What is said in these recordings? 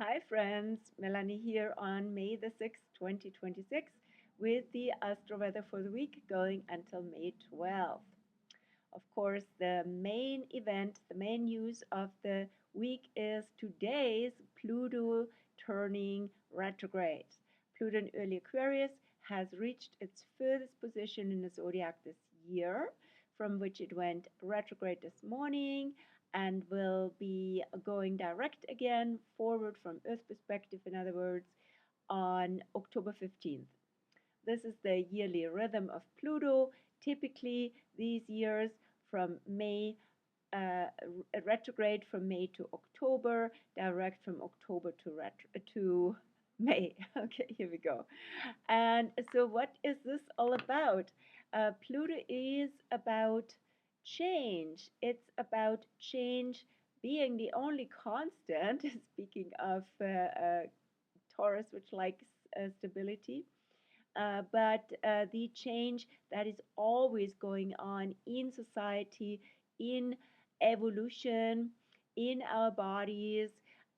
Hi friends, Melanie here on May the 6th, 2026 with the Astro Weather for the week going until May 12th. Of course, the main event, the main news of the week is today's Pluto turning retrograde. Pluto in early Aquarius has reached its furthest position in the zodiac this year, from which it went retrograde this morning and will be going direct again, forward from Earth perspective, in other words, on October 15th. This is the yearly rhythm of Pluto. Typically, these years from May, retrograde from May to October, direct from October to May. Okay, here we go. And so, what is this all about? Pluto is about change. It's about change being the only constant. Speaking of Taurus, which likes stability. But the change that is always going on in society, in evolution, in our bodies,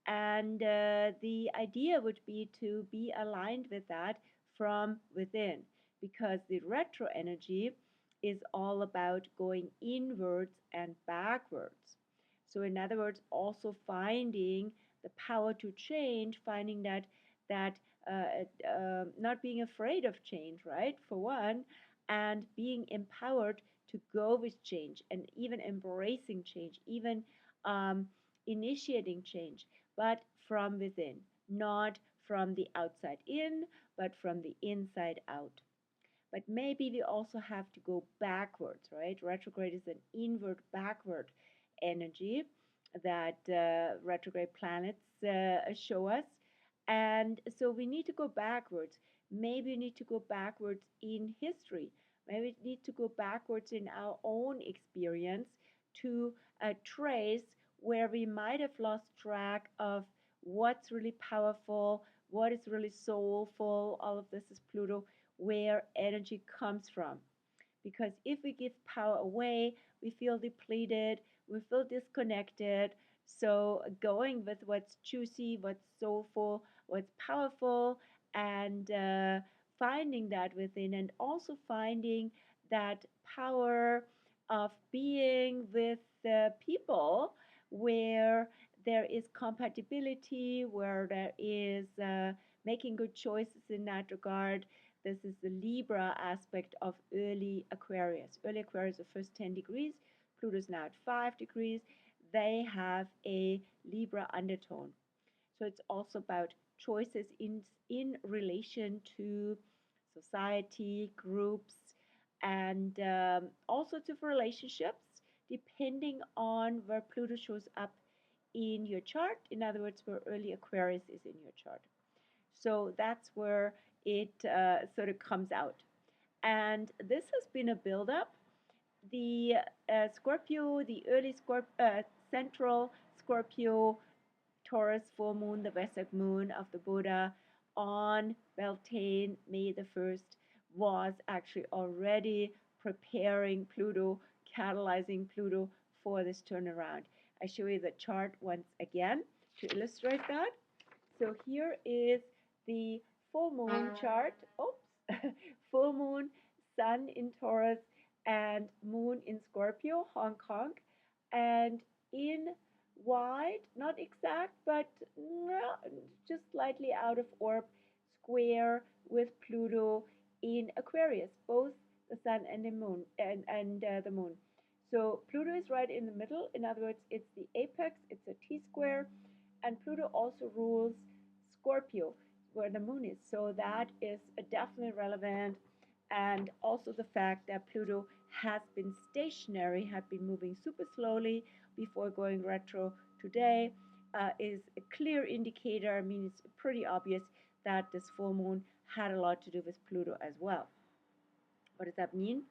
and the idea would be to be aligned with that from within, because the retro energy is all about going inwards and backwards. So, in other words, also finding the power to change, finding that not being afraid of change, right? For one, and being empowered to go with change and even embracing change, even initiating change, but from within, not from the outside in, but from the inside out. But maybe we also have to go backwards, right? Retrograde is an inward backward energy that retrograde planets show us. And so we need to go backwards. Maybe we need to go backwards in history. Maybe we need to go backwards in our own experience to trace where we might have lost track of what's really powerful, what is really soulful. All of this is Pluto, where energy comes from. Because if we give power away, we feel depleted, we feel disconnected. So, going with what's juicy, what's soulful, what's powerful, and finding that within, and also finding that power of being with people where there is compatibility, where there is making good choices in that regard. This is the Libra aspect of early Aquarius. Early Aquarius, the first 10 degrees. Pluto is now at 5 degrees. They have a Libra undertone. So it's also about choices in relation to society, groups, and all sorts of relationships, depending on where Pluto shows up in your chart. In other words, where early Aquarius is in your chart. So that's where it sort of comes out. And this has been a build-up. The Scorpio, the early central Scorpio, Taurus full moon, the Wesak moon of the Buddha on Beltane, May the 1st, was actually already preparing Pluto, catalyzing Pluto for this turnaround. I show you the chart once again to illustrate that. So here is the full moon chart. Oops, full moon, sun in Taurus, and moon in Scorpio, Hong Kong, and in wide, not exact, but just slightly out of orb, square with Pluto in Aquarius, both the sun and the moon, and the moon. So Pluto is right in the middle. In other words, it's the apex. It's a T-square, and Pluto also rules Scorpio, where the moon is. So that is definitely relevant. And also the fact that Pluto has been stationary, had been moving super slowly before going retro today, is a clear indicator. I mean, it's pretty obvious that this full moon had a lot to do with Pluto as well. What does that mean?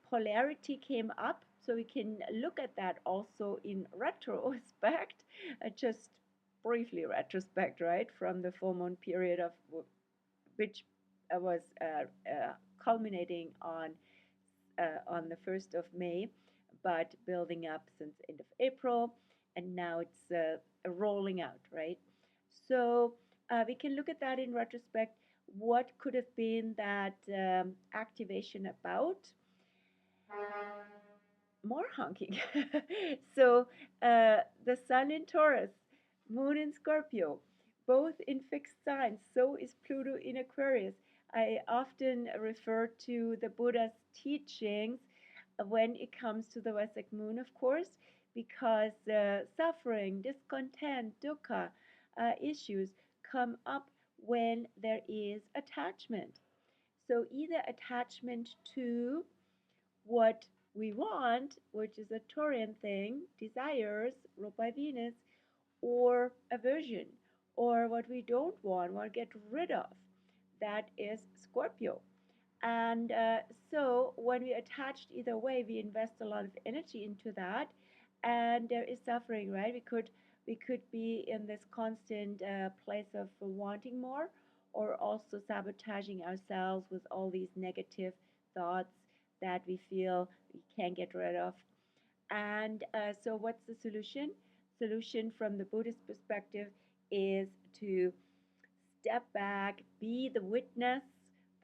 Polarity came up, so we can look at that also in retrospect, just briefly retrospect, right, from the full moon period of which was culminating on the 1st of May, but building up since end of April, and now it's rolling out, right? So we can look at that in retrospect. What could have been that activation about? More honking. So the sun in Taurus, moon in Scorpio, both in fixed signs. So is Pluto in Aquarius. I often refer to the Buddha's teachings when it comes to the Wesak moon, of course, because suffering, discontent, dukkha issues come up when there is attachment. So either attachment to what we want, which is a Taurian thing, desires, ruled by Venus, or aversion, or what we don't want to get rid of, that is Scorpio. And so when we attached either way, we invest a lot of energy into that, and there is suffering, right? We could be in this constant place of wanting more, or also sabotaging ourselves with all these negative thoughts that we feel we can't get rid of. And so, what's the solution? Solution from the Buddhist perspective is to step back, be the witness,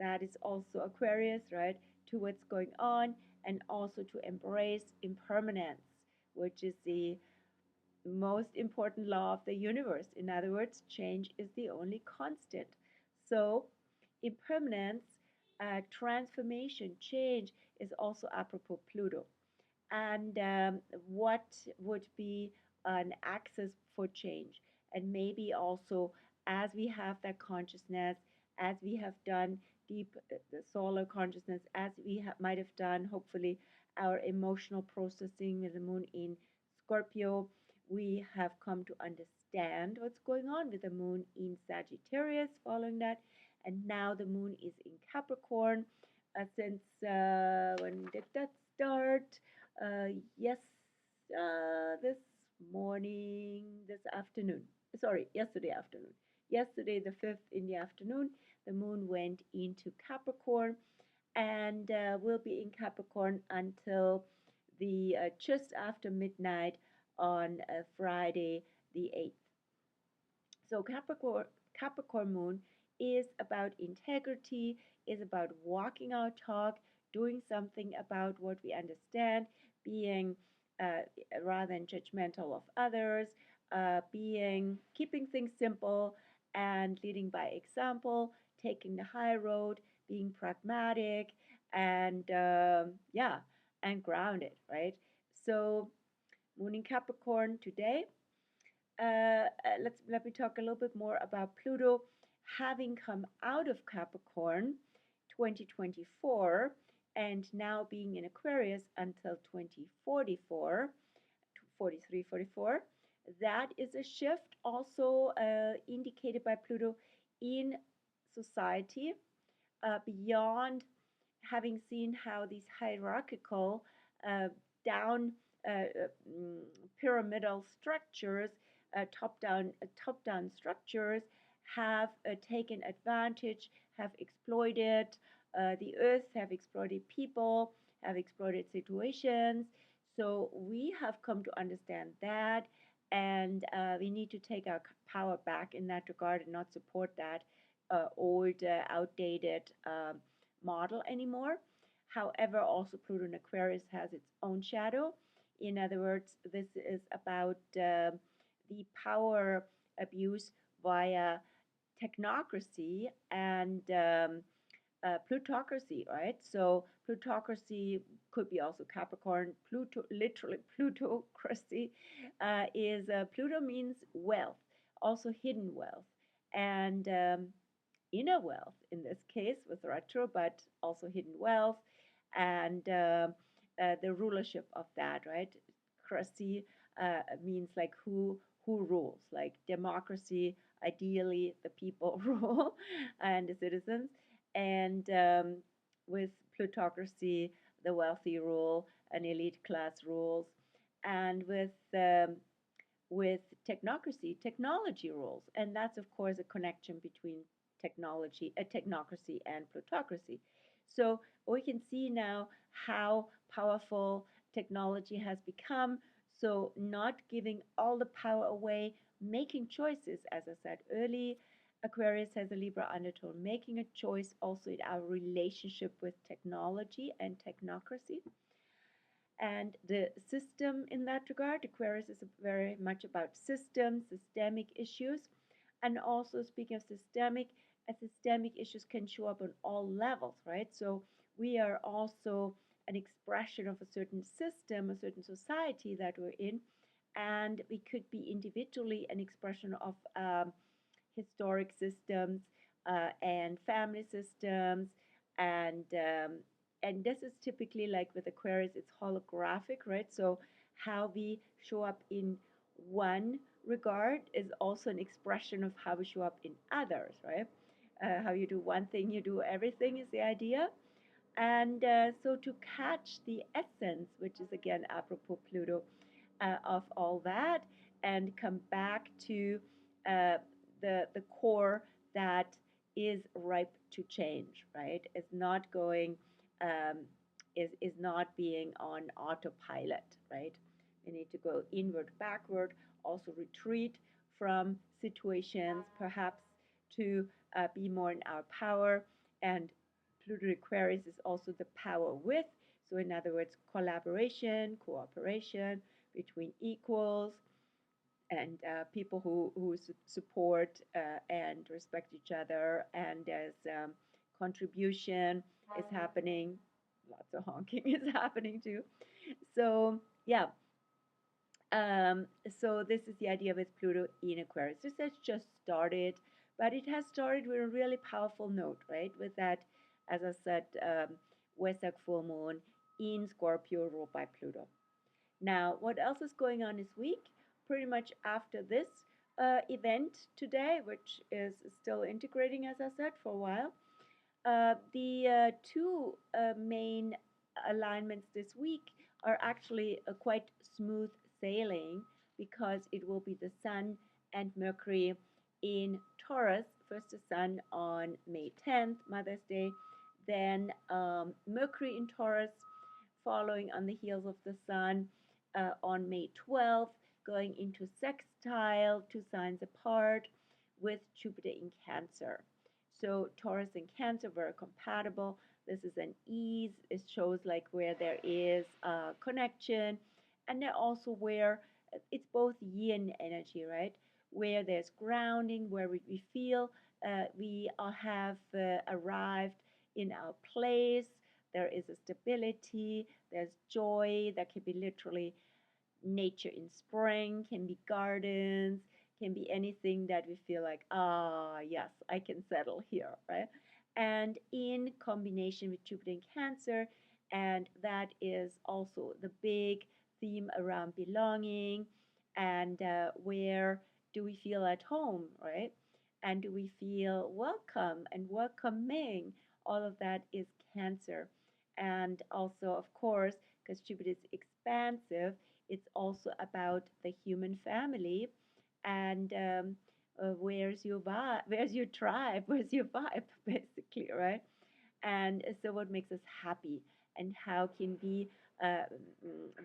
that is also Aquarius, right, to what's going on, and also to embrace impermanence, which is the most important law of the universe. In other words, change is the only constant. So, impermanence, transformation, change is also apropos Pluto. And what would be an access for change? And maybe also, as we have that consciousness, as we have done deep the solar consciousness, as we might have done, hopefully, our emotional processing with the moon in Scorpio, we have come to understand what's going on with the moon in Sagittarius following that. And now the moon is in Capricorn. Since when did that start? Uh, yes, this morning, this afternoon. Sorry, yesterday afternoon. Yesterday, the 5th in the afternoon, the moon went into Capricorn and will be in Capricorn until the just after midnight on Friday, the 8th. So Capricorn moon is about integrity, is about walking our talk, doing something about what we understand, being uh, rather than judgmental of others, being keeping things simple and leading by example, taking the high road, being pragmatic and yeah, and grounded, right? So moon in Capricorn today, let me talk a little bit more about Pluto having come out of Capricorn 2024 and now being in Aquarius until 2044, 43, 44. That is a shift also indicated by Pluto in society, beyond having seen how these hierarchical uh, down mm, pyramidal structures, top down structures, have taken advantage, have exploited the earth, have exploited people, have exploited situations. So we have come to understand that, and we need to take our power back in that regard and not support that old, outdated model anymore. However, also Pluto in Aquarius has its own shadow. In other words, this is about the power abuse via technocracy and plutocracy, right? So plutocracy could be also Capricorn. Pluto, literally plutocracy, is Pluto means wealth, also hidden wealth, and inner wealth in this case with retro, but also hidden wealth and the rulership of that, right? Cracy means like who rules, like democracy. Ideally, the people rule and the citizens, and with plutocracy, the wealthy rule, an elite class rules, and with technocracy, technology rules, and that's of course a connection between technocracy and plutocracy. So we can see now how powerful technology has become. So not giving all the power away, making choices, as I said early. Aquarius has a Libra undertone, making a choice also in our relationship with technology and technocracy. And the system in that regard, Aquarius is very much about systems, systemic issues. And also, speaking of systemic issues can show up on all levels, right? So we are also an expression of a certain system, a certain society that we're in, and we could be individually an expression of historic systems and family systems, and this is typically like with Aquarius, it's holographic, right? So how we show up in one regard is also an expression of how we show up in others, right? How you do one thing, you do everything is the idea. And so to catch the essence, which is again apropos Pluto, of all that, and come back to uh, the core that is ripe to change, right? Is not going, um, is not being on autopilot, right? We need to go inward, backward, also retreat from situations, perhaps to be more in our power. And Pluto Aquarius is also the power with. So, in other words, collaboration, cooperation between equals and people who support and respect each other. And there's contribution is happening. Lots of honking is happening too. So, yeah, so this is the idea with Pluto in Aquarius. This has just started, but it has started with a really powerful note, right? With that, as I said, Wesak Full Moon in Scorpio ruled by Pluto. Now, what else is going on this week? Pretty much after this event today, which is still integrating, as I said, for a while. The two main alignments this week are actually quite smooth sailing because it will be the Sun and Mercury in Taurus. First, the Sun on May 10th, Mother's Day, then Mercury in Taurus, following on the heels of the Sun on May 12th, going into sextile, two signs apart, with Jupiter in Cancer. So Taurus and Cancer were compatible. This is an ease. It shows like where there is a connection, and then also where it's both yin energy, right? Where there's grounding, where we feel we have arrived in our place. There is a stability. There's joy. That can be literally nature in spring, can be gardens, can be anything that we feel like, ah, yes, I can settle here, right? And in combination with Jupiter in Cancer, and that is also the big theme around belonging and where do we feel at home, right? And do we feel welcome and welcoming? All of that is Cancer. And also, of course, because Jupiter is expansive, it's also about the human family and where's your vibe, where's your tribe, where's your vibe, basically, right? And so, what makes us happy, and how can we,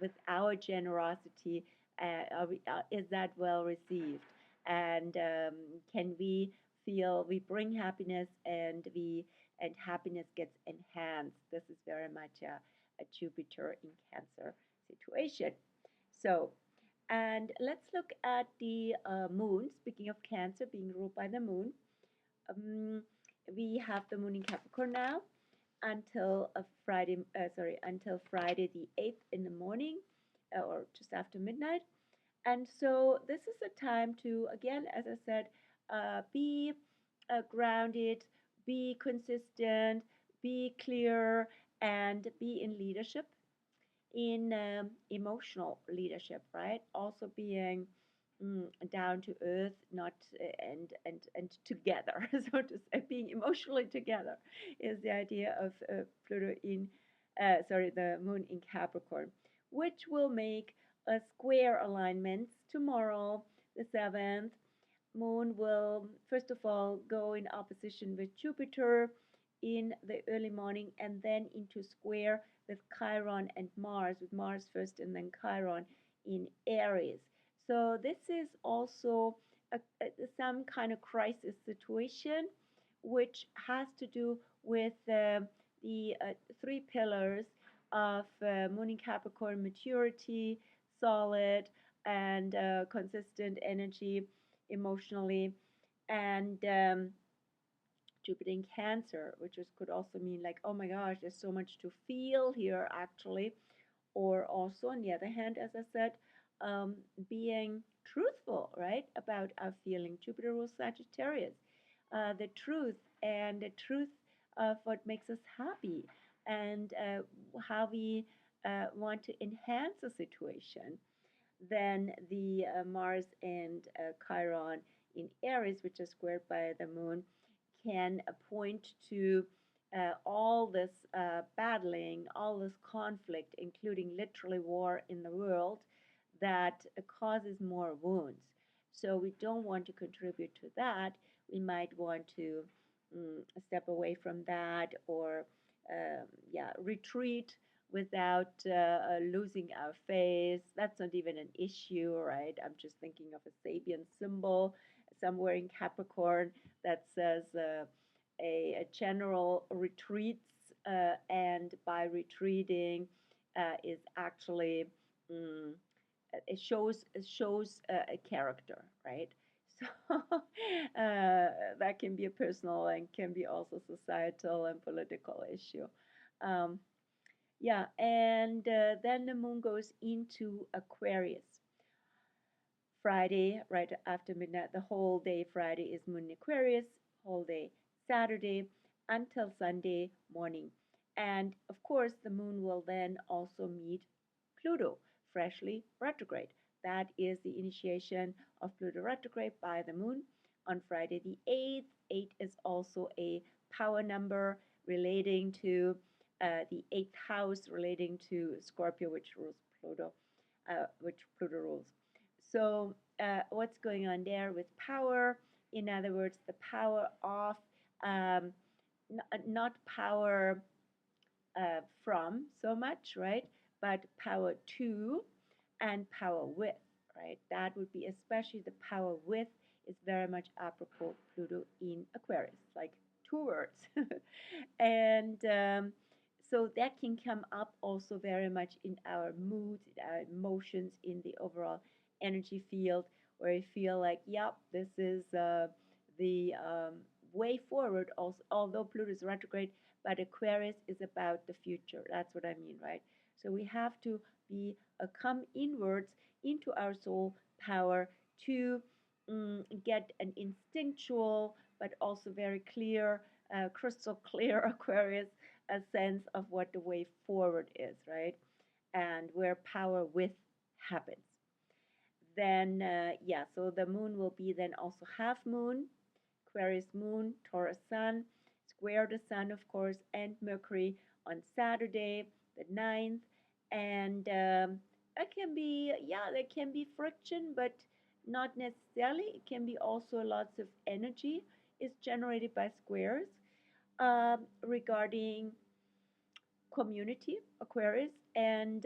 with our generosity, is that well received? And can we feel we bring happiness, and happiness gets enhanced? This is very much a Jupiter in Cancer situation. So, and let's look at the moon. Speaking of Cancer being ruled by the moon, um, we have the moon in Capricorn now until until Friday the 8th in the morning, or just after midnight. And so this is a time to, again, as I said, be grounded, be consistent, be clear, and be in leadership, in emotional leadership, right? Also being down to earth, not and together, so to say, being emotionally together is the idea of Pluto in, the Moon in Capricorn, which will make a square alignments tomorrow, the 7th. Moon will first of all go in opposition with Jupiter in the early morning, and then into square with Chiron and Mars, with Mars first and then Chiron in Aries. So this is also some kind of crisis situation, which has to do with the three pillars of Moon in Capricorn: maturity, solid, and consistent energy emotionally, and Jupiter in Cancer, which could also mean like, oh my gosh, there's so much to feel here actually. Or also, on the other hand, as I said, being truthful, right, about our feeling. Jupiter rules Sagittarius. The truth and the truth of what makes us happy and how we want to enhance a situation. Then the Mars and Chiron in Aries, which is squared by the moon, can point to all this battling, all this conflict, including literally war in the world, that causes more wounds. So we don't want to contribute to that. We might want to step away from that, or yeah, retreat without losing our face. That's not even an issue, right? I'm just thinking of a Sabian symbol somewhere in Capricorn that says a general retreats, and by retreating is actually mm, it shows a character, right? So that can be a personal and can be also societal and political issue. Um, yeah, and then the moon goes into Aquarius. Friday, right after midnight, the whole day Friday is moon in Aquarius, whole day Saturday until Sunday morning. And of course, the moon will then also meet Pluto, freshly retrograde. That is the initiation of Pluto retrograde by the moon on Friday the 8th. 8 is also a power number relating to the 8th house, relating to Scorpio, which rules Pluto, which Pluto rules. So, what's going on there with power? In other words, the power of um, not power from so much, right? But power to and power with, right? That would be especially the power with is very much apropos Pluto in Aquarius, like two words. And so that can come up also very much in our moods, in our emotions, in the overall energy field, where I feel like, yep, this is the way forward. Also, although Pluto is retrograde, but Aquarius is about the future. That's what I mean, right? So we have to be come inwards into our soul power to get an instinctual but also very clear, crystal clear Aquarius, a sense of what the way forward is, right? And where power with happens. Then, yeah, so the moon will be then also half moon, Aquarius moon, Taurus sun, square the sun, of course, and Mercury on Saturday, the 9th. And it can be, yeah, there can be friction, but not necessarily. It can be also lots of energy is generated by squares regarding community, Aquarius, and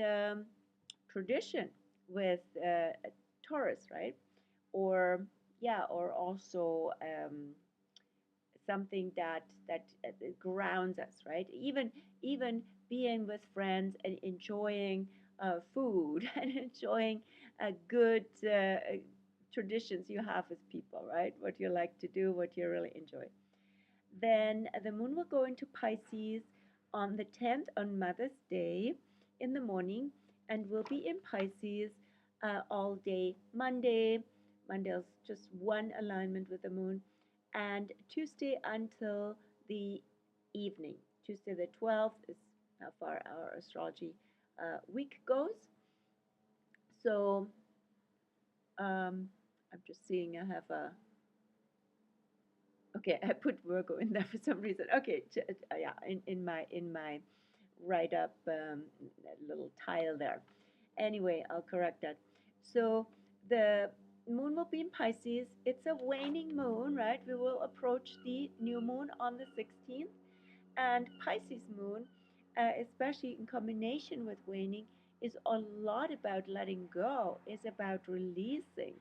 tradition with Taurus, right? Or yeah, or also something that grounds us, right? Even being with friends and enjoying food and enjoying good traditions you have with people, right? What you like to do, what you really enjoy. Then the moon will go into Pisces on the 10th, on Mother's Day in the morning, and will be in Pisces all day Monday. Monday is just one alignment with the moon, and Tuesday until the evening. Tuesday the 12th is how far our astrology week goes. So I'm just seeing I have a okay, I put Virgo in there for some reason. Okay, yeah, in my write up little tile there. Anyway, I'll correct that. So the moon will be in Pisces. It's a waning moon, right? We will approach the new moon on the 16th, and Pisces moon, especially in combination with waning, is a lot about letting go, is about releasing,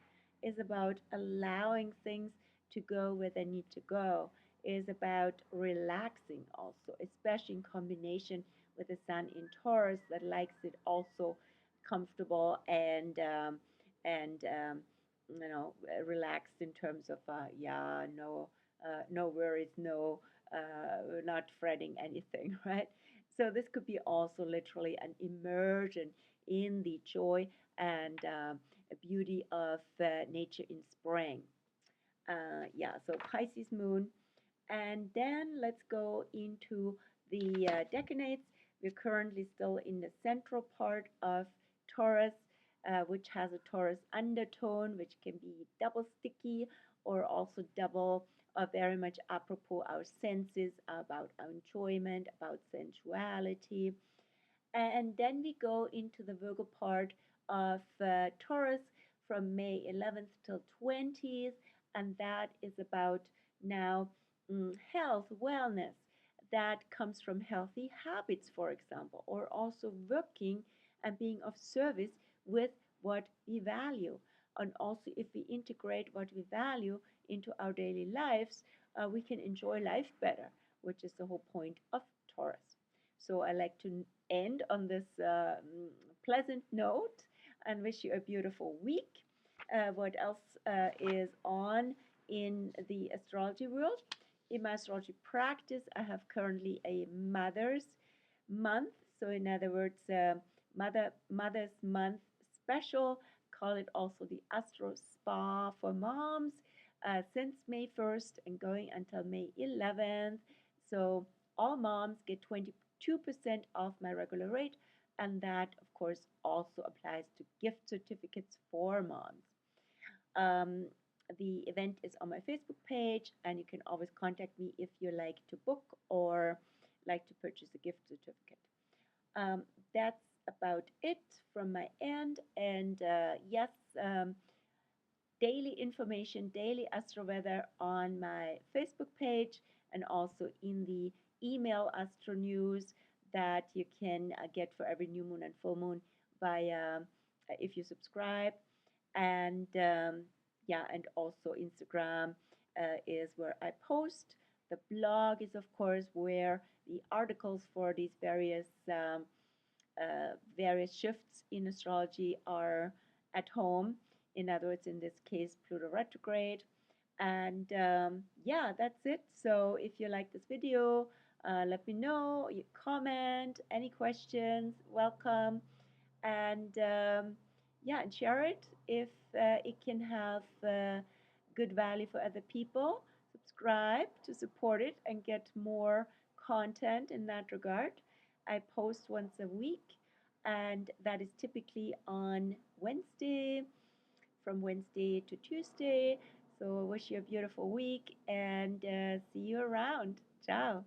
is about allowing things to go where they need to go, is about relaxing also, especially in combination with the sun in Taurus that likes it also comfortable and relaxed in terms of no worries, no not fretting anything, right? So this could be also literally an immersion in the joy and beauty of nature in spring. Yeah, so Pisces moon. And then let's go into the decanates. We're currently still in the central part of Taurus, which has a Taurus undertone, which can be double sticky or also double, very much apropos our senses, about our enjoyment, about sensuality. And then we go into the Virgo part of Taurus from May 11th till 20th, and that is about now health, wellness. That comes from healthy habits, for example, or also working and being of service with what we value. And also, if we integrate what we value into our daily lives, we can enjoy life better, which is the whole point of Taurus. So I like to end on this pleasant note and wish you a beautiful week. What else is on in the astrology world? In my astrology practice, I have currently a Mother's Month. So, in other words, Mother's Month special. Call it also the Astro Spa for moms since May 1st and going until May 11th. So, all moms get 22% off my regular rate, and that, of course, also applies to gift certificates for moms. Um, the event is on my Facebook page, and you can always contact me if you like to book or like to purchase a gift certificate. Um, that's about it from my end. And yes, daily information, daily Astro Weather on my Facebook page and also in the email Astro News that you can get for every new moon and full moon by if you subscribe. And yeah, and also Instagram is where I post. The blog is, of course, where the articles for these various shifts in astrology are at home. In other words, in this case, Pluto retrograde. And yeah, that's it. So if you like this video, let me know. You comment, any questions, welcome. And yeah, and share it if it can have good value for other people. Subscribe to support it and get more content in that regard. I post once a week, and that is typically on Wednesday, from Wednesday to Tuesday. So I wish you a beautiful week and see you around. Ciao.